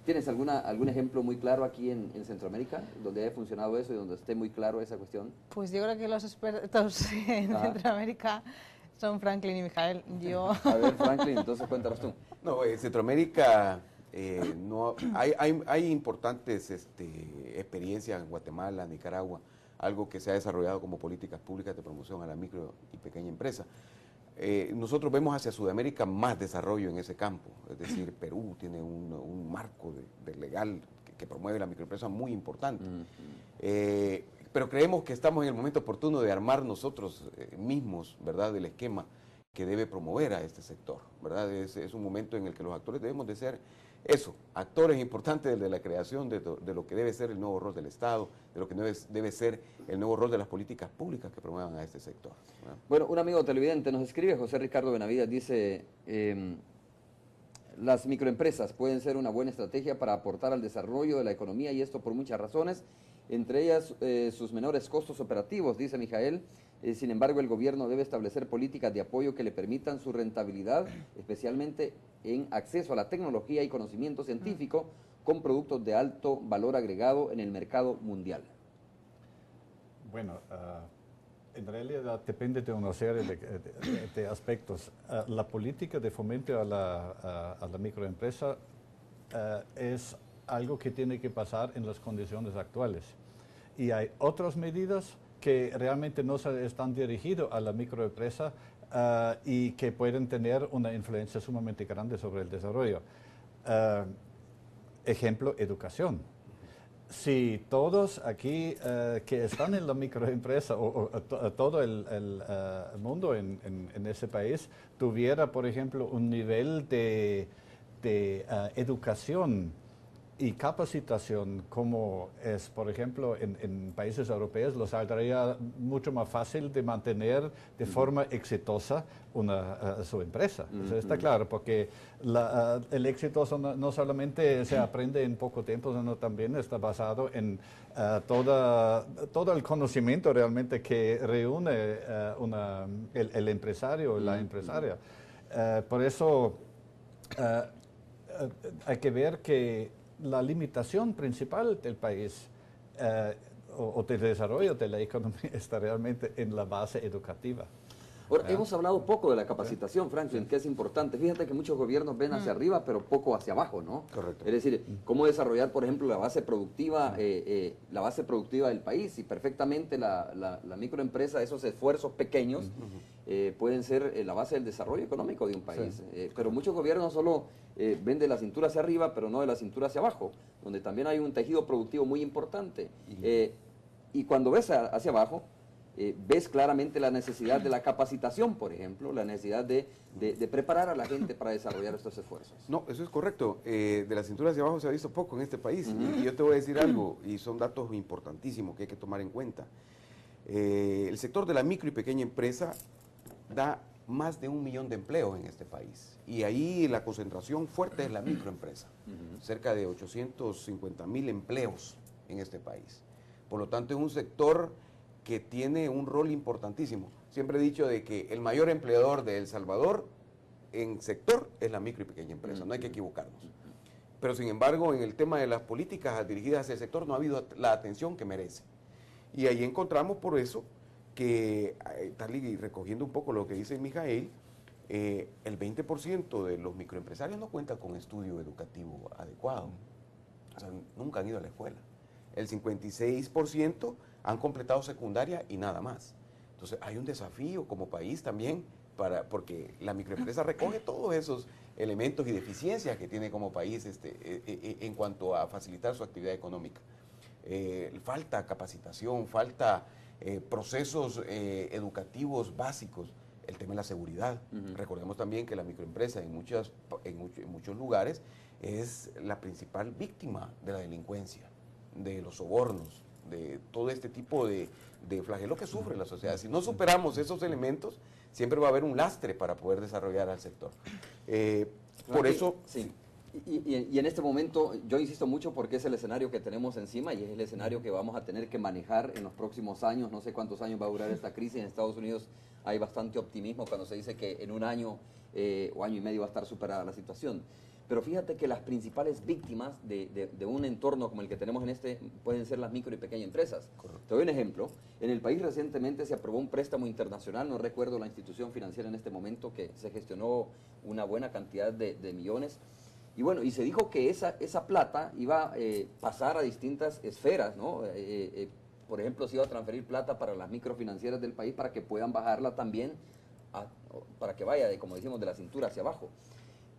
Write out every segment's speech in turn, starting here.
¿Tienes algún ejemplo muy claro aquí en Centroamérica, donde haya funcionado eso y donde esté muy claro esa cuestión? Pues yo creo que los expertos en Ajá. Centroamérica son Franklin y Mijael. Yo, A ver, Franklin, entonces cuéntanos tú. No, en Centroamérica no, hay importantes experiencias en Guatemala, Nicaragua, algo que se ha desarrollado como políticas públicas de promoción a la micro y pequeña empresa. Nosotros vemos hacia Sudamérica más desarrollo en ese campo, es decir, Perú tiene un marco de legal que promueve la microempresa muy importante. Pero creemos que estamos en el momento oportuno de armar nosotros mismos, ¿verdad?, el esquema que debe promover a este sector, ¿verdad? Es un momento en el que los actores debemos de ser eso, actores importantes de la creación de lo que debe ser el nuevo rol del Estado, de lo que debe ser el nuevo rol de las políticas públicas que promuevan a este sector, ¿verdad? Bueno, un amigo televidente nos escribe, José Ricardo Benavides, dice, las microempresas pueden ser una buena estrategia para aportar al desarrollo de la economía y esto por muchas razones, entre ellas sus menores costos operativos, dice Mijael. Sin embargo, el gobierno debe establecer políticas de apoyo que le permitan su rentabilidad, especialmente en acceso a la tecnología y conocimiento científico con productos de alto valor agregado en el mercado mundial. Bueno, en realidad depende de una serie de aspectos. La política de fomento a la microempresa es algo que tiene que pasar en las condiciones actuales. Y hay otras medidas que realmente no están dirigidas a la microempresa y que pueden tener una influencia sumamente grande sobre el desarrollo. Ejemplo, educación. Si todos aquí que están en la microempresa o todo el mundo en ese país tuviera, por ejemplo, un nivel de educación y capacitación como es, por ejemplo, en países europeos, los saldría mucho más fácil de mantener de forma exitosa su empresa. Eso está claro, porque el éxito no solamente se aprende en poco tiempo, sino también está basado en todo el conocimiento realmente que reúne el empresario, la empresaria. Por eso hay que ver que la limitación principal del país o del desarrollo de la economía está realmente en la base educativa. Ahora, hemos hablado poco de la capacitación, Franklin, que es importante. Fíjate que muchos gobiernos ven hacia arriba, pero poco hacia abajo, ¿no? Correcto. Es decir, cómo desarrollar, por ejemplo, la base productiva del país, y perfectamente la microempresa, esos esfuerzos pequeños, pueden ser la base del desarrollo económico de un país. Sí. Pero muchos gobiernos solo ven de la cintura hacia arriba, pero no de la cintura hacia abajo, donde también hay un tejido productivo muy importante. Y cuando ves hacia abajo, ves claramente la necesidad de la capacitación, por ejemplo, la necesidad de preparar a la gente para desarrollar estos esfuerzos. No, eso es correcto. De la cintura hacia abajo se ha visto poco en este país. Y yo te voy a decir algo, y son datos importantísimos que hay que tomar en cuenta. El sector de la micro y pequeña empresa da más de 1 millón de empleos en este país. Y ahí la concentración fuerte es la microempresa. Cerca de 850,000 empleos en este país. Por lo tanto, es un sector que tiene un rol importantísimo. Siempre he dicho de que el mayor empleador de El Salvador en sector es la micro y pequeña empresa, no hay que equivocarnos. Pero sin embargo, en el tema de las políticas dirigidas hacia el sector no ha habido la atención que merece. Y ahí encontramos por eso que, tal y recogiendo un poco lo que dice Mijael, el 20% de los microempresarios no cuentan con estudio educativo adecuado. O sea, nunca han ido a la escuela. El 56% han completado secundaria y nada más. Entonces hay un desafío como país también, porque la microempresa recoge todos esos elementos y deficiencias que tiene como país en cuanto a facilitar su actividad económica. Falta capacitación, falta procesos educativos básicos, el tema de la seguridad. Recordemos también que la microempresa en muchos lugares es la principal víctima de la delincuencia, de los sobornos, de todo este tipo de flagelo que sufre la sociedad. Si no superamos esos elementos, siempre va a haber un lastre para poder desarrollar al sector. Por eso... Sí. Y en este momento yo insisto mucho porque es el escenario que tenemos encima y es el escenario que vamos a tener que manejar en los próximos años. No sé cuántos años va a durar esta crisis. En Estados Unidos hay bastante optimismo cuando se dice que en un año o año y medio va a estar superada la situación. Pero fíjate que las principales víctimas de un entorno como el que tenemos en este pueden ser las micro y pequeñas empresas. Correcto. Te doy un ejemplo. En el país recientemente se aprobó un préstamo internacional, no recuerdo la institución financiera en este momento, que se gestionó una buena cantidad de millones. Y bueno, y se dijo que esa plata iba a pasar a distintas esferas, ¿no? Por ejemplo, se iba a transferir plata para las microfinancieras del país para que puedan bajarla también, para que vaya, como decimos, de la cintura hacia abajo.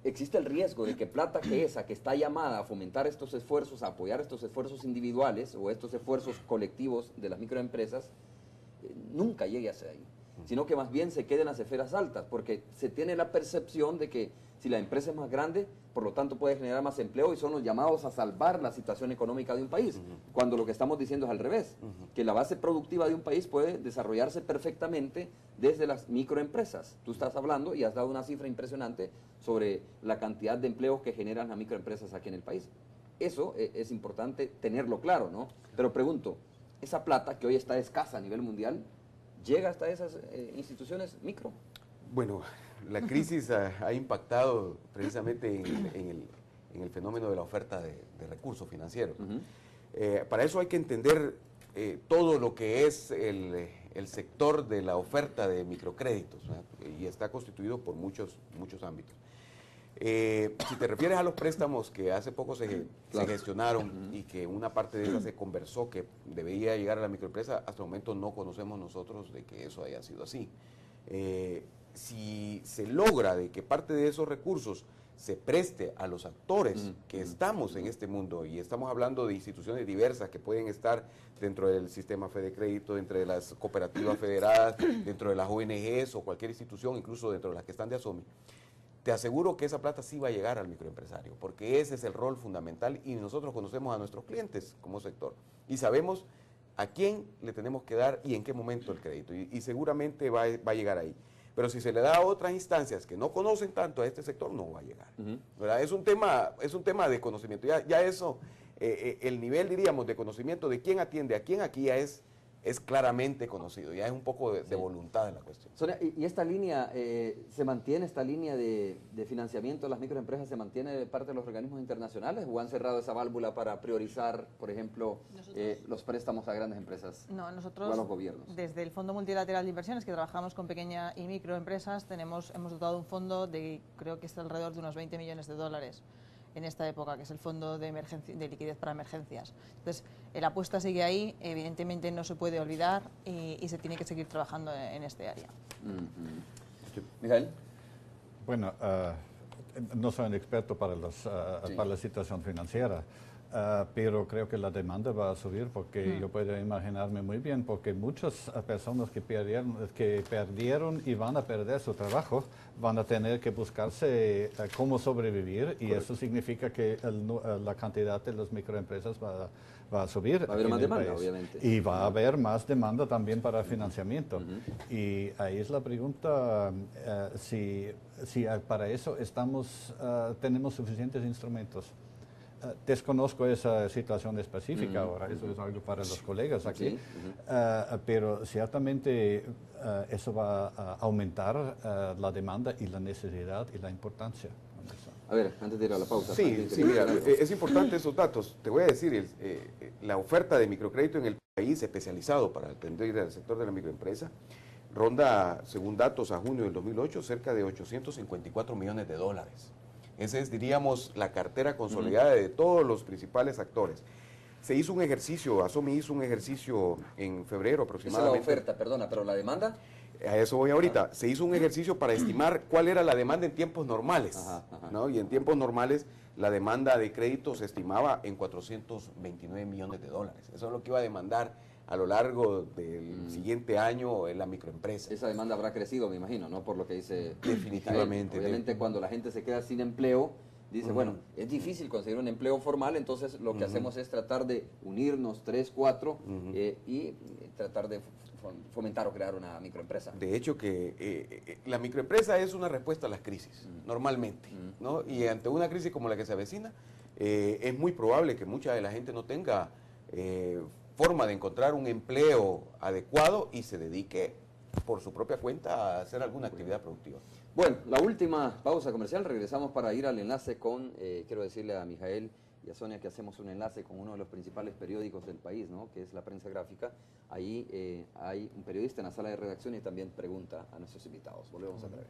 Existe el riesgo de que plata que está llamada a fomentar estos esfuerzos, a apoyar estos esfuerzos individuales o estos esfuerzos colectivos de las microempresas, nunca llegue hacia ahí, sino que más bien se quede en las esferas altas, porque se tiene la percepción de que si la empresa es más grande, por lo tanto puede generar más empleo y son los llamados a salvar la situación económica de un país, cuando lo que estamos diciendo es al revés, que la base productiva de un país puede desarrollarse perfectamente desde las microempresas. Tú estás hablando y has dado una cifra impresionante sobre la cantidad de empleos que generan las microempresas aquí en el país. Eso es importante tenerlo claro, ¿no? Pero pregunto, esa plata que hoy está escasa a nivel mundial, ¿llega hasta esas instituciones micro? Bueno, la crisis ha impactado precisamente en el fenómeno de la oferta de recursos financieros. Para eso hay que entender todo lo que es el sector de la oferta de microcréditos, ¿verdad? Y está constituido por muchos ámbitos. Si te refieres a los préstamos que hace poco se gestionaron y que una parte de esa se conversó que debía llegar a la microempresa, hasta el momento no conocemos nosotros de que eso haya sido así. Si se logra de que parte de esos recursos se preste a los actores que estamos en este mundo, y estamos hablando de instituciones diversas que pueden estar dentro del sistema FEDECrédito, dentro de las cooperativas federadas, dentro de las ONGs o cualquier institución, incluso dentro de las que están de ASOMI, te aseguro que esa plata sí va a llegar al microempresario, porque ese es el rol fundamental y nosotros conocemos a nuestros clientes como sector y sabemos a quién le tenemos que dar y en qué momento el crédito, y seguramente va a llegar ahí. Pero si se le da a otras instancias que no conocen tanto a este sector, no va a llegar. ¿Verdad? Es un tema de conocimiento. Ya eso, el nivel, diríamos, de conocimiento de quién atiende a quién aquí ya es claramente conocido, ya es un poco de voluntad de la cuestión. Sonia, ¿y esta línea se mantiene, esta línea de financiamiento de las microempresas, se mantiene de parte de los organismos internacionales o han cerrado esa válvula para priorizar, por ejemplo, los préstamos a grandes empresas? No, nosotros o a los gobiernos. Desde el Fondo Multilateral de Inversiones, que trabajamos con pequeñas y microempresas, hemos dotado un fondo de, creo que está alrededor de unos 20 millones de dólares en esta época, que es el fondo de liquidez para emergencias. Entonces, la apuesta sigue ahí, evidentemente no se puede olvidar y se tiene que seguir trabajando en este área. Mijael. Bueno, no soy un experto para la situación financiera, pero creo que la demanda va a subir porque yo puedo imaginarme muy bien, porque muchas personas que perdieron y van a perder su trabajo van a tener que buscarse cómo sobrevivir y eso significa que la cantidad de las microempresas va a subir. Va a haber más demanda, obviamente. Y va a haber más demanda también para financiamiento. Y ahí es la pregunta, si para eso tenemos suficientes instrumentos. Desconozco esa situación específica ahora, eso es algo para los colegas aquí, pero ciertamente eso va a aumentar la demanda y la necesidad y la importancia. A ver, antes de ir a la pausa. Sí, mira, es importante esos datos. Te voy a decir, la oferta de microcrédito en el país especializado para atender al sector de la microempresa ronda, según datos a junio del 2008, cerca de 854 millones de dólares. Esa es, diríamos, la cartera consolidada de todos los principales actores. Se hizo un ejercicio, ASOMI hizo un ejercicio en febrero aproximadamente. Esa es la oferta, perdona, pero la demanda. A eso voy ahorita. Se hizo un ejercicio para estimar cuál era la demanda en tiempos normales, ¿no? Y en tiempos normales la demanda de crédito se estimaba en 429 millones de dólares. Eso es lo que iba a demandar a lo largo del siguiente año en la microempresa. Esa demanda habrá crecido, me imagino, ¿no? Por lo que dice. Definitivamente. Obviamente cuando la gente se queda sin empleo, dice, bueno, es difícil conseguir un empleo formal, entonces lo que hacemos es tratar de unirnos 3, 4 y tratar de fomentar o crear una microempresa. De hecho que la microempresa es una respuesta a las crisis, normalmente, ¿no? Y ante una crisis como la que se avecina, es muy probable que mucha de la gente no tenga forma de encontrar un empleo adecuado y se dedique por su propia cuenta a hacer alguna actividad productiva. Bueno, la última pausa comercial, regresamos para ir al enlace con, quiero decirle a Mijael y a Sonia que hacemos un enlace con uno de los principales periódicos del país, ¿no? Que es La Prensa Gráfica. Ahí hay un periodista en la sala de redacción y también pregunta a nuestros invitados. Volvemos a breve.